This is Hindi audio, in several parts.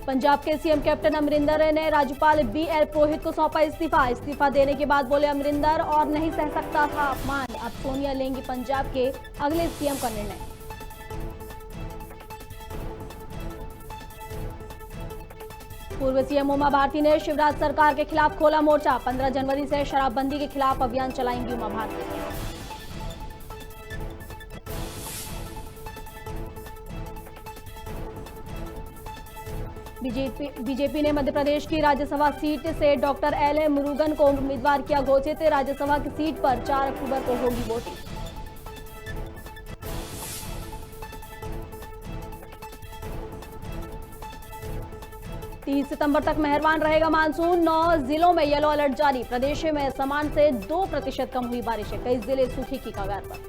पंजाब के सीएम कैप्टन अमरिंदर ने राज्यपाल BL पुरोहित को सौंपा इस्तीफा देने के बाद बोले अमरिंदर, और नहीं सह सकता था अपमान, अब सोनिया लेंगी पंजाब के अगले सीएम का निर्णय। पूर्व सीएम उमा भारती ने शिवराज सरकार के खिलाफ खोला मोर्चा, 15 जनवरी से शराबबंदी के खिलाफ अभियान चलाएंगी उमा भारती। बीजेपी ने मध्य प्रदेश की राज्यसभा सीट से डॉक्टर L मुरुगन को उम्मीदवार किया घोषित, राज्यसभा की सीट पर 4 अक्टूबर को होगी वोटिंग। तीस सितंबर तक मेहरबान रहेगा मानसून, 9 जिलों में येलो अलर्ट जारी, प्रदेश में सामान्य से 2% कम हुई बारिश, कई जिले सूखे की कगार पर।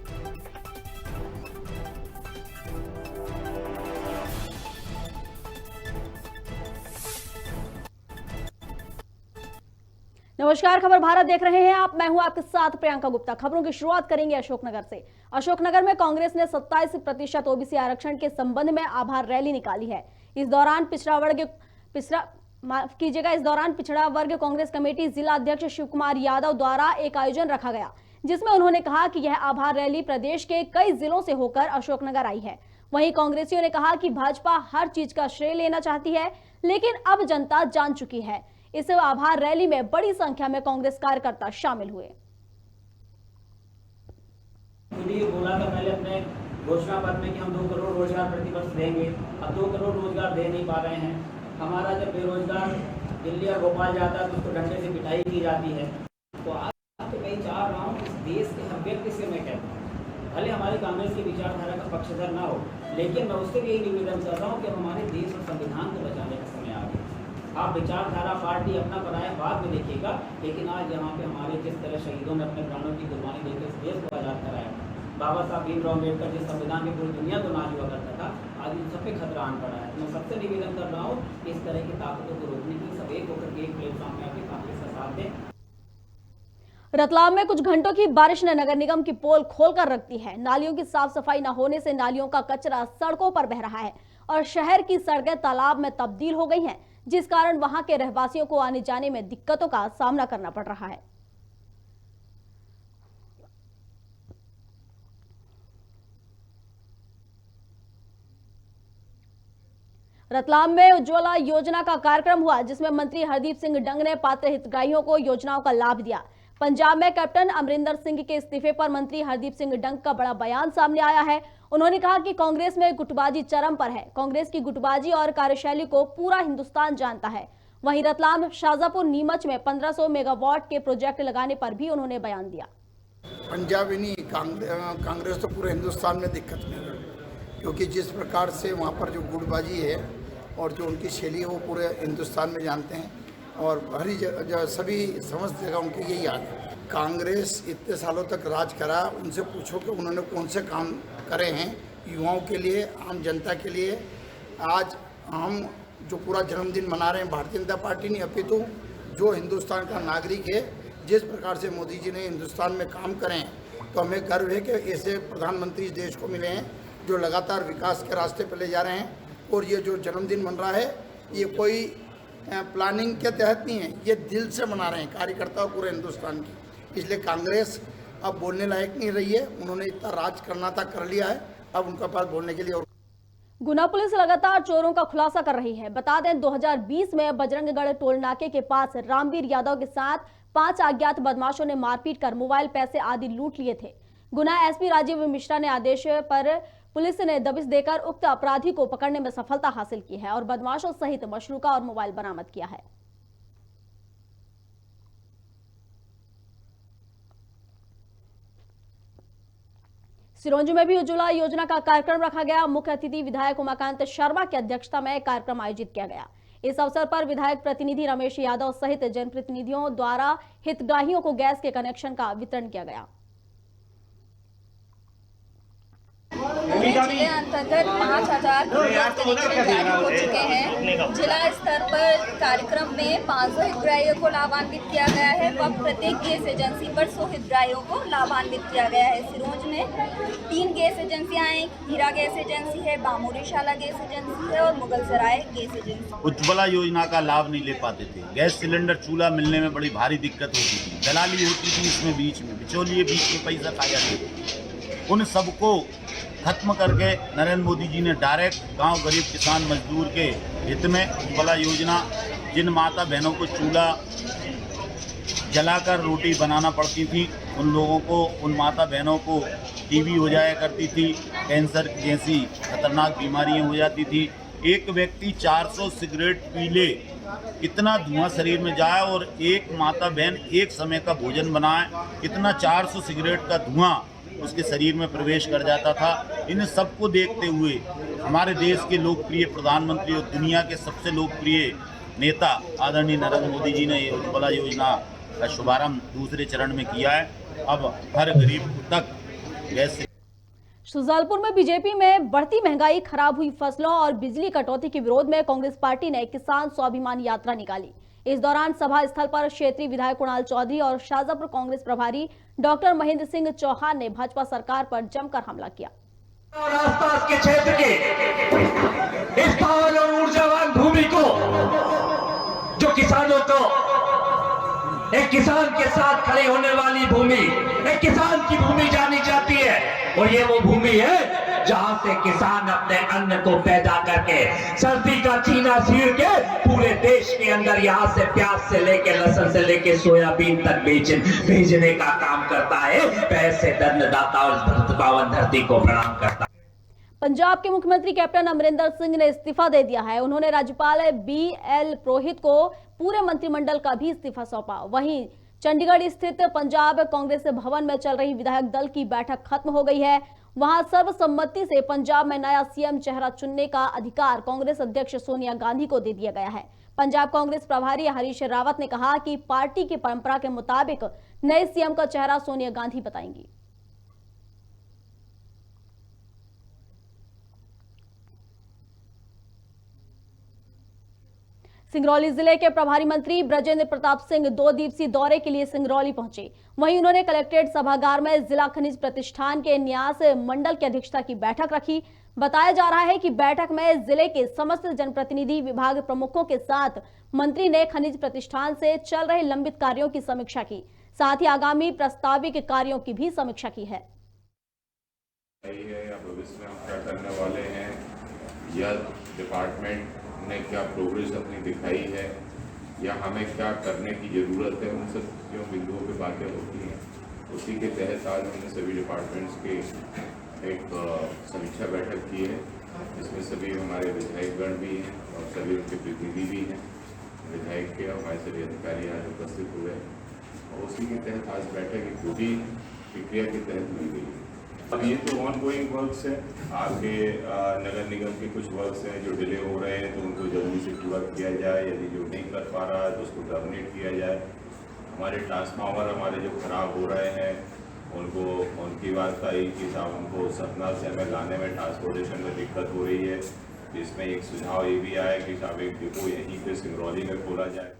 नमस्कार, खबर भारत देख रहे हैं आप, मैं हूं आपके साथ प्रियंका गुप्ता। खबरों की शुरुआत करेंगे अशोकनगर से। अशोकनगर में कांग्रेस ने 27% OBC आरक्षण के संबंध में आभार रैली निकाली है। इस दौरान पिछड़ा वर्ग कांग्रेस कमेटी जिला अध्यक्ष शिव कुमार यादव द्वारा एक आयोजन रखा गया, जिसमें उन्होंने कहा कि यह आभार रैली प्रदेश के कई जिलों से होकर अशोकनगर आई है। वहीं कांग्रेसियों ने कहा कि भाजपा हर चीज का श्रेय लेना चाहती है, लेकिन अब जनता जान चुकी है। इस आभार रैली में बड़ी संख्या में कांग्रेस कार्यकर्ता शामिल हुए। बोला था पहले अपने घोषणा पत्र में कि हम 2 करोड़ रोजगार प्रतिवर्ष देंगे, अब 2 करोड़ रोजगार दे नहीं पा रहे हैं। हमारा जब बेरोजगार दिल्ली और भोपाल जाता है तो उसको डंडे से पिटाई की जाती है। तो आज तो मैं चाह रहा हूँ इस देश के हर व्यक्ति से मैं कहता हूँ, भले हमारी कांग्रेस की विचारधारा का पक्षधर ना हो, लेकिन मैं उससे भी यही निवेदन कर रहा हूँ कि हमारे देश और संविधान को बचाने का समय आ गया। आप विचारधारा पार्टी अपना बनाए बाद में देखिएगा, लेकिन आज यहाँ पे हमारे जिस तरह शहीदों ने अपने प्राणों की कुर्बानी देकर इस देश को आजाद कराया, बाबा साहब भीमराव अम्बेडकर जिस संविधान की पूरी दुनिया को नाज हुआ करता था, आज इन सब पे खतरा आन पड़ा है। मैं सबसे निवेदन कर रहा हूँ कि इस तरह की ताकतों को रोकने की सब एक होकर के एक प्लेटफॉर्म में आके कांग्रेस का साथ दें। रतलाम में कुछ घंटों की बारिश ने नगर निगम की पोल खोलकर रख दी है। नालियों की साफ सफाई न होने से नालियों का कचरा सड़कों पर बह रहा है और शहर की सड़कें तालाब में तब्दील हो गई हैं, जिस कारण वहां के रहवासियों को आने जाने में दिक्कतों का सामना करना पड़ रहा है। रतलाम में उज्ज्वला योजना का कार्यक्रम हुआ, जिसमें मंत्री हरदीप सिंह डंग ने पात्र हितग्राहियों को योजनाओं का लाभ दिया। पंजाब में कैप्टन अमरिंदर सिंह के इस्तीफे पर मंत्री हरदीप सिंह डंग का बड़ा बयान सामने आया है। उन्होंने कहा कि कांग्रेस में गुटबाजी चरम पर है। कांग्रेस की गुटबाजी और कार्यशैली को पूरा हिंदुस्तान जानता है। वहीं रतलाम, शाजापुर, नीमच में 1500 मेगावाट के प्रोजेक्ट लगाने पर भी उन्होंने बयान दिया। पंजाब ही नहीं, कांग्रेस तो पूरे हिंदुस्तान में दिक्कत में है, क्योंकि जिस प्रकार से वहाँ पर जो गुटबाजी है और जो उनकी शैली है वो पूरे हिंदुस्तान में जानते हैं, और हरी जगह सभी समस्त जगह उनकी यही हाल है। कांग्रेस इतने सालों तक राज करा, उनसे पूछो कि उन्होंने कौन से काम करे हैं युवाओं के लिए, आम जनता के लिए। आज हम जो पूरा जन्मदिन मना रहे हैं भारतीय जनता पार्टी नहीं, अपितु जो हिंदुस्तान का नागरिक है, जिस प्रकार से मोदी जी ने हिंदुस्तान में काम करें, तो हमें गर्व है कि ऐसे प्रधानमंत्री इस देश को मिले हैं जो लगातार विकास के रास्ते पर ले जा रहे हैं। और ये जो जन्मदिन मन रहा है, ये कोई प्लानिंग के तहत नहीं है, ये दिल से मना रहे हैं कार्यकर्ता और पूरे हिंदुस्तान की। इसलिए कांग्रेस अब बोलने लायक नहीं रही है, उन्होंने इतना राज करना था कर लिया है, अब उनका पास बोलने के लिए और। गुना पुलिस लगातार चोरों का खुलासा कर रही है। बता दें 2020 में बजरंगगढ़ टोल नाके के पास रामवीर यादव के साथ 5 अज्ञात बदमाशों ने मारपीट कर मोबाइल, पैसे आदि लूट लिए थे। गुना SP राजीव मिश्रा ने आदेश पर पुलिस ने दबिश देकर उक्त अपराधी को पकड़ने में सफलता हासिल की है और बदमाशों सहित मशरूका और मोबाइल बरामद किया है। सिरोंज में भी उज्ज्वला योजना का कार्यक्रम रखा गया। मुख्य अतिथि विधायक उमाकांत शर्मा की अध्यक्षता में कार्यक्रम आयोजित किया गया। इस अवसर पर विधायक प्रतिनिधि रमेश यादव सहित जनप्रतिनिधियों द्वारा हितग्राहियों को गैस के कनेक्शन का वितरण किया गया। पूरे जिले अंतर्गत 5000 कनेक्शन जारी हो चुके हैं। जिला स्तर पर कार्यक्रम में 500 हितग्राहियों को लाभान्वित किया गया है व प्रत्येक गैस एजेंसी पर 100 हितग्राहियों को लाभान्वित किया गया है। सिरोंज में 3 गैस एजेंसियां हैं, हीरा गैस एजेंसी है, बामोरीशाला गैस एजेंसी है और मुगलसराय गैस एजेंसी। उज्ज्वला योजना का लाभ नहीं ले पाते थे। गैस सिलेंडर चूल्हा मिलने में बड़ी भारी दिक्कत होती थी, दलाली होती थी, इसमें बीच में बिचौलिए बीच में पैसा खा जाते थे। उन सबको खत्म करके नरेंद्र मोदी जी ने डायरेक्ट गांव गरीब किसान मजदूर के हित में उज्ज्वला योजना, जिन माता बहनों को चूल्हा जलाकर रोटी बनाना पड़ती थी, उन लोगों को, उन माता बहनों को टीबी हो जाया करती थी, कैंसर जैसी खतरनाक बीमारियां हो जाती थी। एक व्यक्ति 400 सिगरेट पी ले, इतना धुआं शरीर में जाए और एक माता बहन एक समय का भोजन बनाए, इतना 400 सिगरेट का धुआं उसके शरीर में प्रवेश कर जाता था। इन सबको देखते हुए हमारे देश के लोकप्रिय प्रधानमंत्री और दुनिया के सबसे लोकप्रिय नेता आदरणीय नरेंद्र मोदी जी ने उज्ज्वला योजना का शुभारंभ दूसरे चरण में किया है। अब हर गरीब तक गैस। शुजालपुर में बीजेपी में बढ़ती महंगाई, खराब हुई फसलों और बिजली कटौती के विरोध में कांग्रेस पार्टी ने किसान स्वाभिमान यात्रा निकाली। इस दौरान सभा स्थल पर क्षेत्रीय विधायक कुणाल चौधरी और शाजापुर कांग्रेस प्रभारी डॉक्टर महेंद्र सिंह चौहान ने भाजपा सरकार पर जमकर हमला किया। और आसपास के क्षेत्र के इस पावन और ऊर्जावान भूमि को, जो किसानों को, एक किसान के साथ खड़े होने वाली भूमि, एक किसान की भूमि जानी जाती है, और ये वो भूमि है जहां से किसान अपने अन्न को पैदा करके सर्दी का चीना चीर के पूरे देश के अंदर यहां से प्याज से लेके लहसुन से लेके सोयाबीन तक भेजने का काम करता है। पैसे अन्नदाता और पावन धरती को प्रणाम करता है। पंजाब के मुख्यमंत्री कैप्टन अमरिंदर सिंह ने इस्तीफा दे दिया है। उन्होंने राज्यपाल BL पुरोहित को पूरे मंत्रिमंडल का भी इस्तीफा सौंपा। वहीं चंडीगढ़ स्थित पंजाब कांग्रेस भवन में चल रही विधायक दल की बैठक खत्म हो गई है। वहां सर्वसम्मति से पंजाब में नया CM चेहरा चुनने का अधिकार कांग्रेस अध्यक्ष सोनिया गांधी को दे दिया गया है। पंजाब कांग्रेस प्रभारी हरीश रावत ने कहा कि पार्टी की परंपरा के मुताबिक नए CM का चेहरा सोनिया गांधी बताएंगी। सिंगरौली जिले के प्रभारी मंत्री ब्रजेंद्र प्रताप सिंह 2 दिवसीय दौरे के लिए सिंगरौली पहुंचे। वहीं उन्होंने कलेक्ट्रेट सभागार में जिला खनिज प्रतिष्ठान के न्यास मंडल की अध्यक्षता की बैठक रखी। बताया जा रहा है कि बैठक में जिले के समस्त जनप्रतिनिधि, विभाग प्रमुखों के साथ मंत्री ने खनिज प्रतिष्ठान से चल रहे लंबित कार्यों की समीक्षा की, साथ ही आगामी प्रस्तावित कार्यों की भी समीक्षा की है। भविष्य में हम क्या करने वाले हैं, या डिपार्टमेंट ने क्या प्रोग्रेस अपनी दिखाई है, या हमें क्या करने की ज़रूरत है, उन सब चीज़ों बिंदुओं पे बातें होती हैं। उसी के तहत आज हमने सभी डिपार्टमेंट्स के एक समीक्षा बैठक की है, जिसमें सभी हमारे विधायकगण भी हैं और सभी उनके प्रतिनिधि भी हैं। विधायक के और हमारे सभी अधिकारी आज उपस्थित हुए और उसी के तहत आज बैठक एक पूरी प्रक्रिया के तहत मिल गई है। अब ये तो ऑनगोइंग वर्क्स है, आपके नगर निगम के कुछ वर्क्स हैं जो डिले हो रहे हैं, तो उनको जल्दी से पूरा किया जाए। यदि जो नहीं कर पा रहा है तो उसको टर्मिनेट किया जाए। हमारे ट्रांसफार्मर हमारे जो खराब हो रहे हैं उनको, उनकी बात आई कि साहब उनको सतना से हमें लाने में ट्रांसपोर्टेशन में दिक्कत हो रही है। इसमें एक सुझाव ये भी आया कि साहब एक डिपो यहीं पे सिंगरौली में खोला जाए।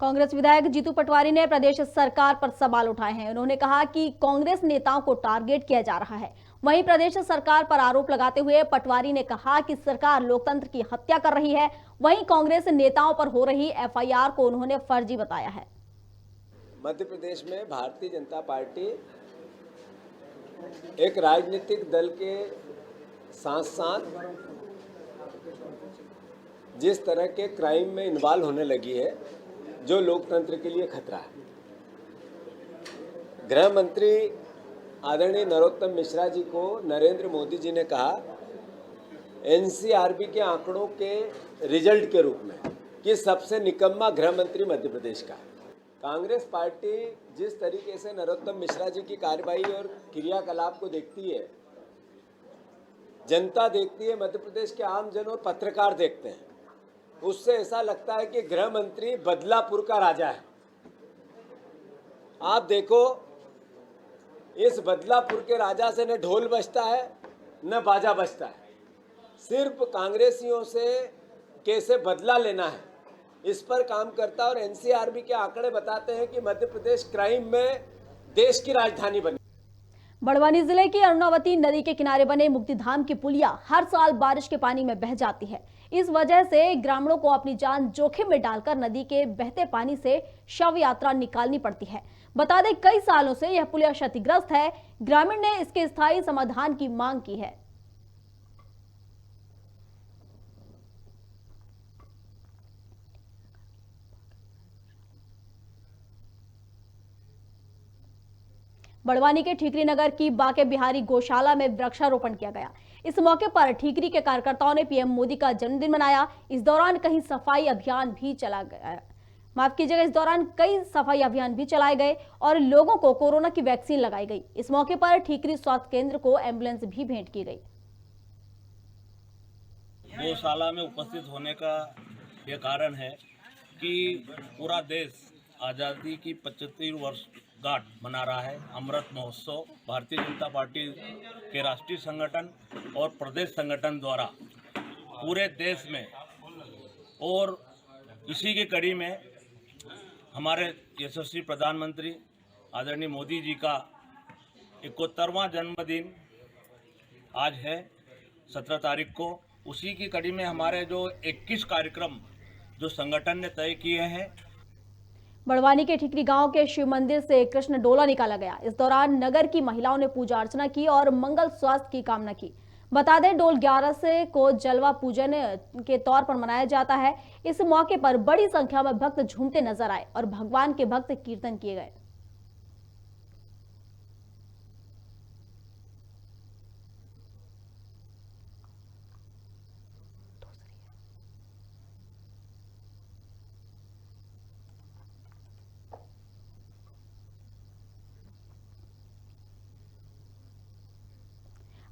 कांग्रेस विधायक जीतू पटवारी ने प्रदेश सरकार पर सवाल उठाए हैं। उन्होंने कहा कि कांग्रेस नेताओं को टारगेट किया जा रहा है। वहीं प्रदेश सरकार पर आरोप लगाते हुए पटवारी ने कहा कि सरकार लोकतंत्र की हत्या कर रही है। वहीं कांग्रेस नेताओं पर हो रही FIR को उन्होंने फर्जी बताया है। मध्य प्रदेश में भारतीय जनता पार्टी एक राजनीतिक दल के साथ साथ जिस तरह के क्राइम में इन्वॉल्व होने लगी है, जो लोकतंत्र के लिए खतरा है। गृह मंत्री आदरणीय नरोत्तम मिश्रा जी को नरेंद्र मोदी जी ने कहा NCRB के आंकड़ों के रिजल्ट के रूप में कि सबसे निकम्मा गृह मंत्री मध्य प्रदेश का। कांग्रेस पार्टी जिस तरीके से नरोत्तम मिश्रा जी की कार्रवाई और क्रियाकलाप को देखती है, जनता देखती है, मध्य प्रदेश के आम जन और पत्रकार देखते हैं, उससे ऐसा लगता है कि गृह मंत्री बदलापुर का राजा है। आप देखो, इस बदलापुर के राजा से न ढोल बजता है न बाजा बजता है। सिर्फ कांग्रेसियों से कैसे बदला लेना है इस पर काम करता है। और एनसीआरबी के आंकड़े बताते हैं कि मध्य प्रदेश क्राइम में देश की राजधानी बनी। बड़वानी जिले की अरुणावती नदी के किनारे बने मुक्तिधाम की पुलिया हर साल बारिश के पानी में बह जाती है। इस वजह से ग्रामीणों को अपनी जान जोखिम में डालकर नदी के बहते पानी से शव यात्रा निकालनी पड़ती है। बता दें, कई सालों से यह पुलिया क्षतिग्रस्त है। ग्रामीण ने इसके स्थायी समाधान की मांग की है। बड़वानी के ठीकरी नगर की बाके बिहारी गौशाला में वृक्षारोपण किया गया। इस मौके पर ठीकरी के कार्यकर्ताओं ने पीएम मोदी का जन्मदिन मनाया। इस दौरान कई सफाई अभियान भी चला गया। माफ कीजिएगा, इस दौरान कई सफाई अभियान भी चलाए गए और लोगों को कोरोना की वैक्सीन लगाई गई। इस मौके पर ठीकरी स्वास्थ्य केंद्र को एम्बुलेंस भी भेंट की गई। गौशाला में उपस्थित होने का यह कारण है कि पूरा देश आज़ादी की 75 वर्षगांठ मना रहा है। अमृत महोत्सव भारतीय जनता पार्टी के राष्ट्रीय संगठन और प्रदेश संगठन द्वारा पूरे देश में, और इसी की कड़ी में हमारे यशस्वी प्रधानमंत्री आदरणीय मोदी जी का 71वां जन्मदिन आज है 17 तारीख को। उसी की कड़ी में हमारे जो 21 कार्यक्रम जो संगठन ने तय किए हैं। बड़वानी के ठीकरी गांव के शिव मंदिर से कृष्ण डोला निकाला गया। इस दौरान नगर की महिलाओं ने पूजा अर्चना की और मंगल स्वास्थ्य की कामना की। बता दें, डोल 11 से को जलवा पूजन के तौर पर मनाया जाता है। इस मौके पर बड़ी संख्या में भक्त झूमते नजर आए और भगवान के भक्त कीर्तन किए गए।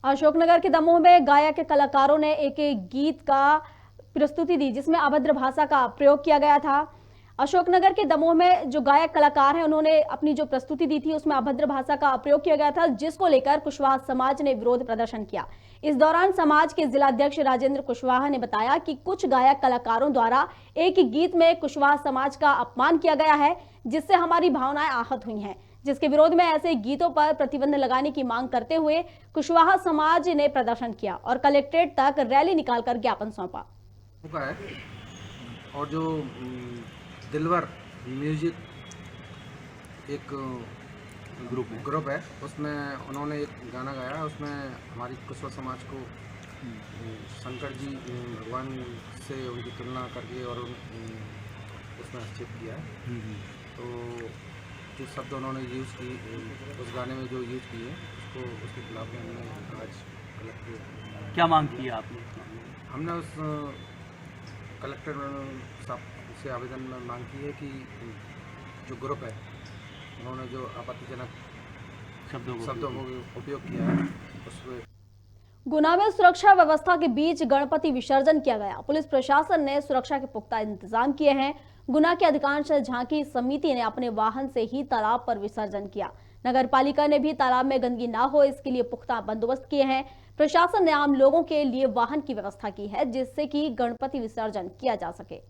अशोकनगर के दमोह में गायक कलाकारों ने एक गीत का प्रस्तुति दी जिसमें अभद्र भाषा का प्रयोग किया गया था। अशोकनगर के दमोह में जो गायक कलाकार हैं उन्होंने अपनी जो प्रस्तुति दी थी उसमें अभद्र भाषा का प्रयोग किया गया था, जिसको लेकर कुशवाहा समाज ने विरोध प्रदर्शन किया। इस दौरान समाज के जिलाध्यक्ष राजेंद्र कुशवाहा ने बताया कि कुछ गायक कलाकारों द्वारा एक गीत में कुशवाहा समाज का अपमान किया गया है, जिससे हमारी भावनाएं आहत हुई हैं, जिसके विरोध में ऐसे गीतों पर प्रतिबंध लगाने की मांग करते हुए कुशवाहा समाज ने प्रदर्शन किया और कलेक्ट्रेट तक रैली निकालकर ज्ञापन सौंपा। और जो दिलवर म्यूजिक एक ग्रुप है, उसमें उन्होंने एक गाना गाया। उसमें हमारी कुशवाहा समाज को शंकर जी भगवान से उनकी तुलना करके और उसमें हस्तक्षेप किया है। तो जो शब्द उन्होंने यूज़ की उस गाने में जो यूज़ किए उसको उसके खिलाफ में हमने आज कलेक्टर क्या मांग की आपने? हमने उस कलेक्टर साहब से आवेदन में मांग की है कि जो ग्रुप है उन्होंने जो आपत्तिजनक शब्दों को उपयोग किया है उसमें। गुना में सुरक्षा व्यवस्था के बीच गणपति विसर्जन किया गया। पुलिस प्रशासन ने सुरक्षा के पुख्ता इंतजाम किए हैं। गुना के अधिकांश झांकी समिति ने अपने वाहन से ही तालाब पर विसर्जन किया। नगर पालिका ने भी तालाब में गंदगी ना हो इसके लिए पुख्ता बंदोबस्त किए हैं। प्रशासन ने आम लोगों के लिए वाहन की व्यवस्था की है जिससे कि गणपति विसर्जन किया जा सके।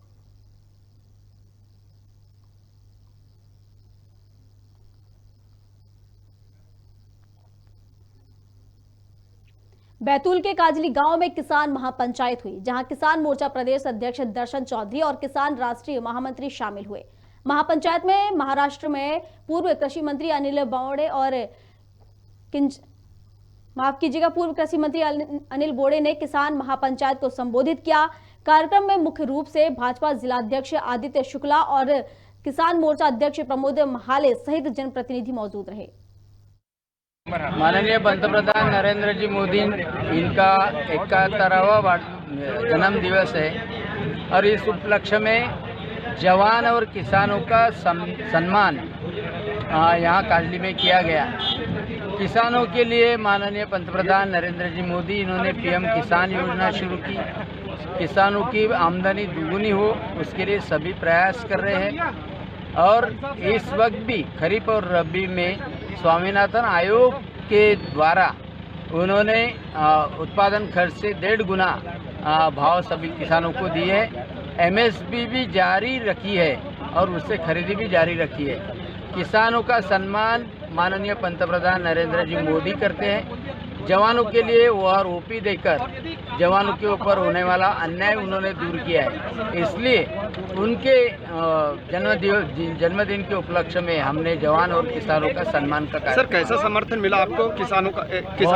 बैतूल के काजली गांव में किसान महापंचायत हुई, जहां किसान मोर्चा प्रदेश अध्यक्ष दर्शन चौधरी और किसान राष्ट्रीय महामंत्री शामिल हुए। महापंचायत में महाराष्ट्र में पूर्व कृषि मंत्री अनिल बोड़े और पूर्व कृषि मंत्री अनिल बोड़े ने किसान महापंचायत को संबोधित किया। कार्यक्रम में मुख्य रूप से भाजपा जिलाध्यक्ष आदित्य शुक्ला और किसान मोर्चा अध्यक्ष प्रमोद महाले सहित जनप्रतिनिधि मौजूद रहे। माननीय पंतप्रधान नरेंद्र जी मोदी इनका 71वां जन्म दिवस है और इस उपलक्ष्य में जवान और किसानों का सम्मान यहाँ काजली में किया गया। किसानों के लिए माननीय पंतप्रधान नरेंद्र जी मोदी इन्होंने पीएम किसान योजना शुरू की। किसानों की आमदनी दुगुनी हो उसके लिए सभी प्रयास कर रहे हैं और इस वक्त भी खरीफ और रबी में स्वामीनाथन आयोग के द्वारा उन्होंने उत्पादन खर्च से 1.5 गुना भाव सभी किसानों को दिए। एमएसपी भी जारी रखी है और उससे खरीदी भी जारी रखी है। किसानों का सम्मान माननीय पंतप्रधान नरेंद्र जी मोदी करते हैं। जवानों के लिए ओपी देकर जवानों के ऊपर होने वाला अन्याय उन्होंने दूर किया है। इसलिए उनके जन्मदिन के उपलक्ष्य में हमने जवान और किसानों का सम्मान का सर कैसा समर्थन मिला आपको किसानों का?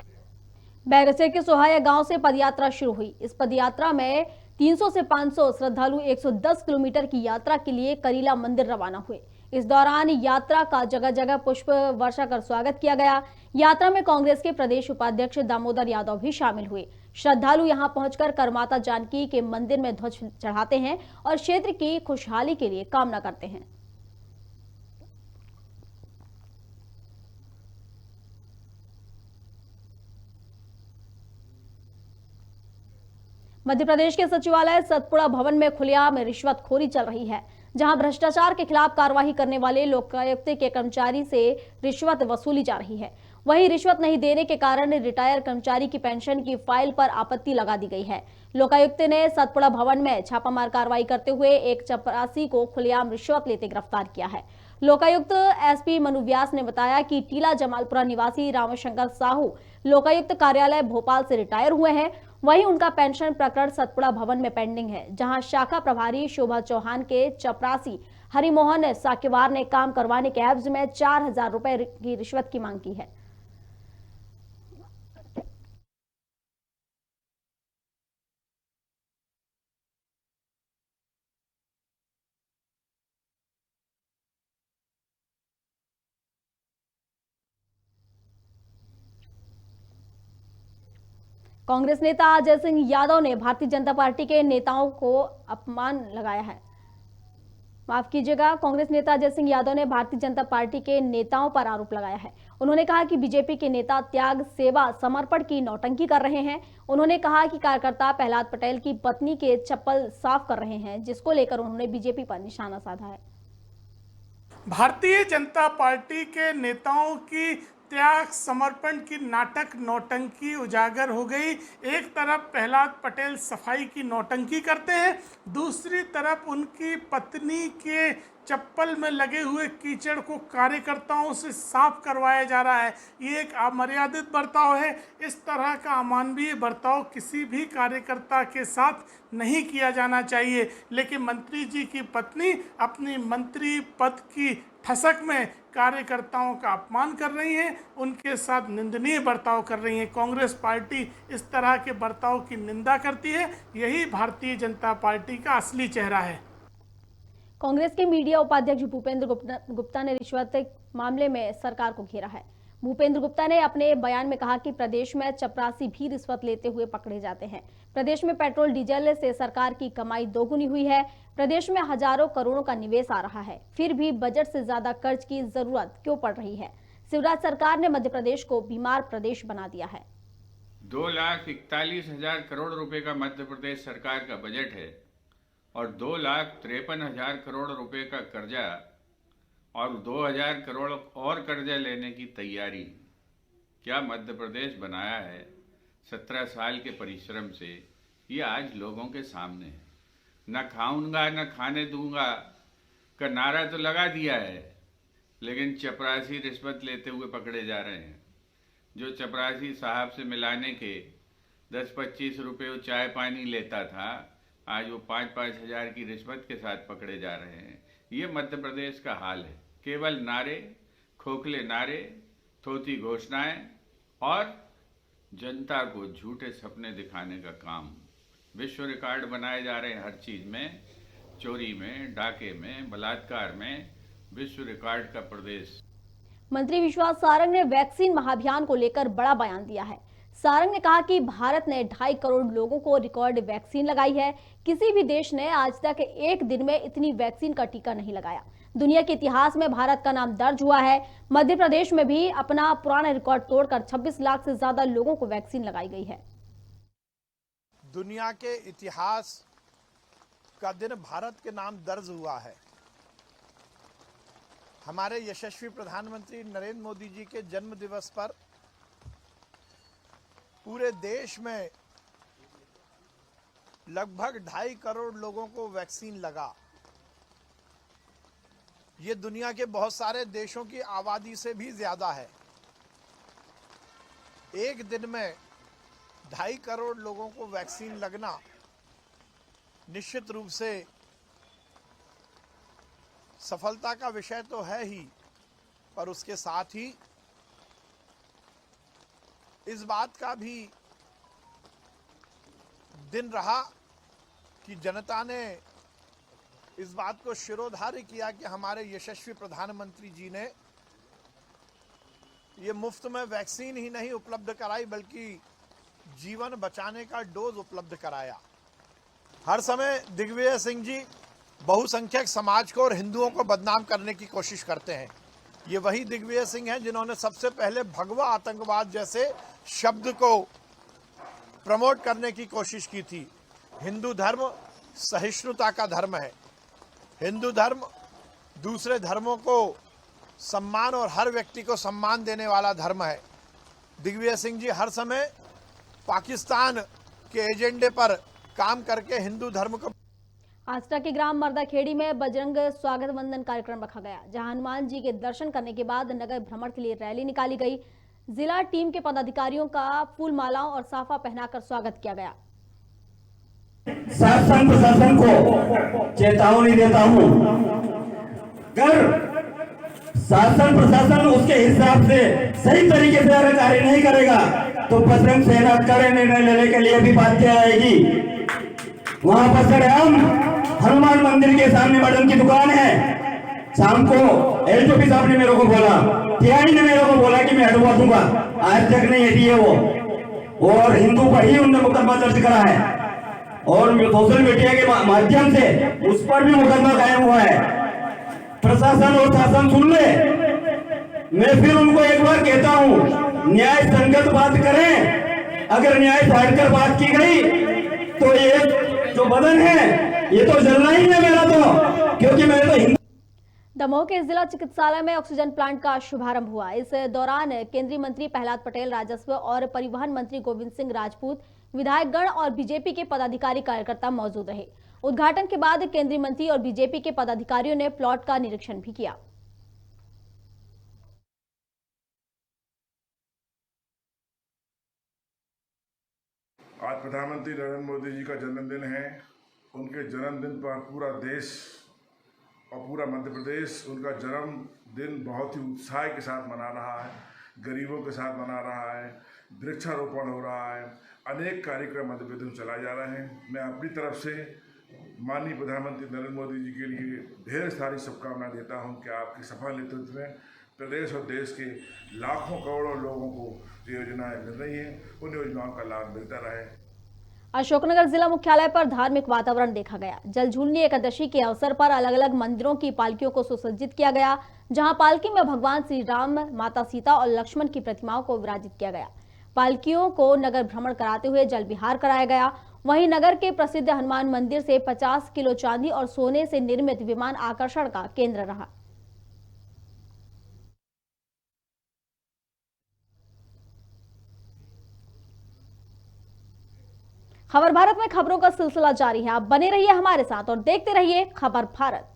बैरसिया के सोहाया गांव से पदयात्रा शुरू हुई। इस पदयात्रा में 300 से 500 श्रद्धालु 110 किलोमीटर की यात्रा के लिए करीला मंदिर रवाना हुए। इस दौरान यात्रा का जगह जगह पुष्प वर्षा कर स्वागत किया गया। यात्रा में कांग्रेस के प्रदेश उपाध्यक्ष दामोदर यादव भी शामिल हुए। श्रद्धालु यहां पहुंचकर करमाता जानकी के मंदिर में ध्वज चढ़ाते हैं और क्षेत्र की खुशहाली के लिए कामना करते हैं। मध्य प्रदेश के सचिवालय सतपुड़ा भवन में खुलेआम रिश्वतखोरी चल रही है, जहां भ्रष्टाचार के खिलाफ कार्रवाई करने वाले लोकायुक्त के कर्मचारी से रिश्वत वसूली जा रही है। वहीं रिश्वत नहीं देने के कारण रिटायर कर्मचारी की पेंशन की फाइल पर आपत्ति लगा दी गई है। लोकायुक्त ने सतपुड़ा भवन में छापामार कार्रवाई करते हुए एक चपरासी को खुलेआम रिश्वत लेते गिरफ्तार किया है। लोकायुक्त एसपी मनु व्यास ने बताया कि टीला जमालपुरा निवासी रामशंकर साहू लोकायुक्त कार्यालय भोपाल से रिटायर हुए हैं। वहीं उनका पेंशन प्रकरण सतपुड़ा भवन में पेंडिंग है, जहां शाखा प्रभारी शोभा चौहान के चपरासी हरिमोहन साकेवार ने काम करवाने के एवज में 4000 रुपए की रिश्वत की मांग की है। कांग्रेस नेता अजय सिंह यादव ने भारतीय जनता पार्टी के नेताओं को अपमान लगाया है। माफ कीजिएगा, कांग्रेस नेता अजय सिंह यादव ने भारतीय जनता पार्टी के नेताओं पर आरोप लगाया है। उन्होंने कहा कि बीजेपी के नेता त्याग, सेवा, समर्पण की नौटंकी कर रहे हैं। उन्होंने कहा कि कार्यकर्ता प्रहलाद पटेल की पत्नी के चप्पल साफ कर रहे हैं, जिसको लेकर उन्होंने बीजेपी पर निशाना साधा है। भारतीय जनता पार्टी के नेताओं की त्याग समर्पण की नाटक नौटंकी उजागर हो गई। एक तरफ प्रहलाद पटेल सफाई की नौटंकी करते हैं, दूसरी तरफ उनकी पत्नी के चप्पल में लगे हुए कीचड़ को कार्यकर्ताओं से साफ करवाया जा रहा है। ये एक अमर्यादित बर्ताव है। इस तरह का अमानवीय बर्ताव किसी भी कार्यकर्ता के साथ नहीं किया जाना चाहिए। लेकिन मंत्री जी की पत्नी अपनी मंत्री पद की ठसक में कार्यकर्ताओं का अपमान कर रही हैं, उनके साथ निंदनीय बर्ताव कर रही हैं। कांग्रेस पार्टी इस तरह के बर्ताव की निंदा करती है। यही भारतीय जनता पार्टी का असली चेहरा है। कांग्रेस के मीडिया उपाध्यक्ष भूपेंद्र गुप्ता ने रिश्वत मामले में सरकार को घेरा है। भूपेंद्र गुप्ता ने अपने बयान में कहा कि प्रदेश में चपरासी भी रिश्वत लेते हुए पकड़े जाते हैं। प्रदेश में पेट्रोल डीजल से सरकार की कमाई दोगुनी हुई है। प्रदेश में हजारों करोड़ों का निवेश आ रहा है, फिर भी बजट से ज्यादा कर्ज की जरूरत क्यों पड़ रही है? शिवराज सरकार ने मध्य प्रदेश को बीमार प्रदेश बना दिया है। 2,41,000 करोड़ रुपए का मध्य प्रदेश सरकार का बजट है और 2,53,000 करोड़ रुपए का कर्जा और 2,000 करोड़ और कर्जा लेने की तैयारी। क्या मध्य प्रदेश बनाया है 17 साल के परिश्रम से, ये आज लोगों के सामने है। न खाऊंगा न खाने दूंगा का नारा तो लगा दिया है, लेकिन चपरासी रिश्वत लेते हुए पकड़े जा रहे हैं। जो चपरासी साहब से मिलाने के 10-25 रुपये चाय पानी लेता था, आज वो 5-5 हज़ार की रिश्वत के साथ पकड़े जा रहे हैं। ये मध्य प्रदेश का हाल है। केवल नारे, खोखले नारे, थोथी घोषणाएं और जनता को झूठे सपने दिखाने का काम। विश्व रिकॉर्ड बनाए जा रहे हैं हर चीज में, चोरी में, डाके में, बलात्कार में, विश्व रिकॉर्ड का प्रदेश। मंत्री विश्वास सारंग ने वैक्सीन महाअभियान को लेकर बड़ा बयान दिया है। सारंग ने कहा कि भारत ने 2.5 करोड़ लोगों को रिकॉर्ड वैक्सीन लगाई है। किसी भी देश ने आज तक एक दिन में इतनी वैक्सीन का टीका नहीं लगाया। दुनिया के इतिहास में भारत का नाम दर्ज हुआ है। मध्य प्रदेश में भी अपना पुराना रिकॉर्ड तोड़कर 26 लाख से ज्यादा लोगों को वैक्सीन लगाई गई है। दुनिया के इतिहास का दिन भारत के नाम दर्ज हुआ है। हमारे यशस्वी प्रधानमंत्री नरेंद्र मोदी जी के जन्म दिवस पर पूरे देश में लगभग 2.5 करोड़ लोगों को वैक्सीन लगा। ये दुनिया के बहुत सारे देशों की आबादी से भी ज्यादा है। एक दिन में 2.5 करोड़ लोगों को वैक्सीन लगना निश्चित रूप से सफलता का विषय तो है ही, पर उसके साथ ही इस बात का भी दिन रहा कि जनता ने इस बात को शिरोधार्य किया कि हमारे यशस्वी प्रधानमंत्री जी ने ये मुफ्त में वैक्सीन ही नहीं उपलब्ध कराई बल्कि जीवन बचाने का डोज उपलब्ध कराया। हर समय दिग्विजय सिंह जी बहुसंख्यक समाज को और हिंदुओं को बदनाम करने की कोशिश करते हैं। ये वही दिग्विजय सिंह हैं जिन्होंने सबसे पहले भगवा आतंकवाद जैसे शब्द को प्रमोट करने की कोशिश की थी। हिंदू धर्म सहिष्णुता का धर्म है। हिंदू धर्म दूसरे धर्मों को सम्मान और हर व्यक्ति को सम्मान देने वाला धर्म है। दिग्विजय सिंह जी हर समय पाकिस्तान के एजेंडे पर काम करके हिंदू धर्म को। आस्था के ग्राम मर्दाखेड़ी में बजरंग स्वागत वंदन कार्यक्रम रखा गया, जहां हनुमान जी के दर्शन करने के बाद नगर भ्रमण के लिए रैली निकाली गई। जिला टीम के पदाधिकारियों का फूल मालाओं और साफा पहनाकर स्वागत किया गया। शासन प्रशासन को चेतावनी देता हूं, अगर शासन प्रशासन उसके हिसाब से सही तरीके से अगर कार्य नहीं करेगा तो बजरंग सेना कड़े निर्णय लेने के लिए भी बाध्य आएगी। वहां पर सर हम हनुमान मंदिर के सामने मटन की दुकान है। शाम को एलटीपी साहब ने मेरे को बोला, टीआई ने मेरे को बोला कि मैं हटवा दूंगा, आज तक नहीं हटी है वो, और हिंदू पर ही उन्होंने मुकदमा दर्ज करा है और सोशल मीडिया के माध्यम से उस पर भी मुकदमा कायम हुआ है। प्रशासन और शासन सुन ले, मैं फिर उनको एक बार कहता हूँ, न्याय संगत बात करें। अगर न्याय से हटकर बात की गई तो ये जो बदन है ये तो जलना ही है मेरा, तो क्योंकि मैं तो दमोह के जिला चिकित्सालय में ऑक्सीजन प्लांट का शुभारंभ हुआ। इस दौरान केंद्रीय मंत्री प्रहलाद पटेल, राजस्व और परिवहन मंत्री गोविंद सिंह राजपूत, विधायकगण और बीजेपी के पदाधिकारी कार्यकर्ता मौजूद रहे। उद्घाटन के बाद केंद्रीय मंत्री और बीजेपी के पदाधिकारियों ने प्लॉट का निरीक्षण भी किया। आज प्रधानमंत्री नरेंद्र मोदी जी का जन्मदिन है। उनके जन्मदिन पर पूरा देश और पूरा मध्य प्रदेश उनका जन्मदिन बहुत ही उत्साह के साथ मना रहा है, गरीबों के साथ मना रहा है, वृक्षारोपण हो रहा है, अनेक कार्यक्रम मध्य प्रदेश में चलाए जा रहे हैं। मैं अपनी तरफ से माननीय प्रधानमंत्री नरेंद्र मोदी जी के लिए ढेर सारी शुभकामनाएं देता हूं कि आपके सफल नेतृत्व में प्रदेश और देश के लाखों करोड़ों लोगों को जो योजनाएं मिल रही हैं उन योजनाओं का लाभ मिलता रहे। अशोकनगर जिला मुख्यालय पर धार्मिक वातावरण देखा गया। जलझूलनी एकादशी के अवसर पर अलग अलग मंदिरों की पालकियों को सुसज्जित किया गया, जहां पालकी में भगवान श्री राम, माता सीता और लक्ष्मण की प्रतिमाओं को विराजित किया गया। पालकियों को नगर भ्रमण कराते हुए जल विहार कराया गया। वहीं नगर के प्रसिद्ध हनुमान मंदिर से 50 किलो चांदी और सोने से निर्मित विमान आकर्षण का केंद्र रहा। खबर भारत में खबरों का सिलसिला जारी है। आप बने रहिए हमारे साथ और देखते रहिए खबर भारत।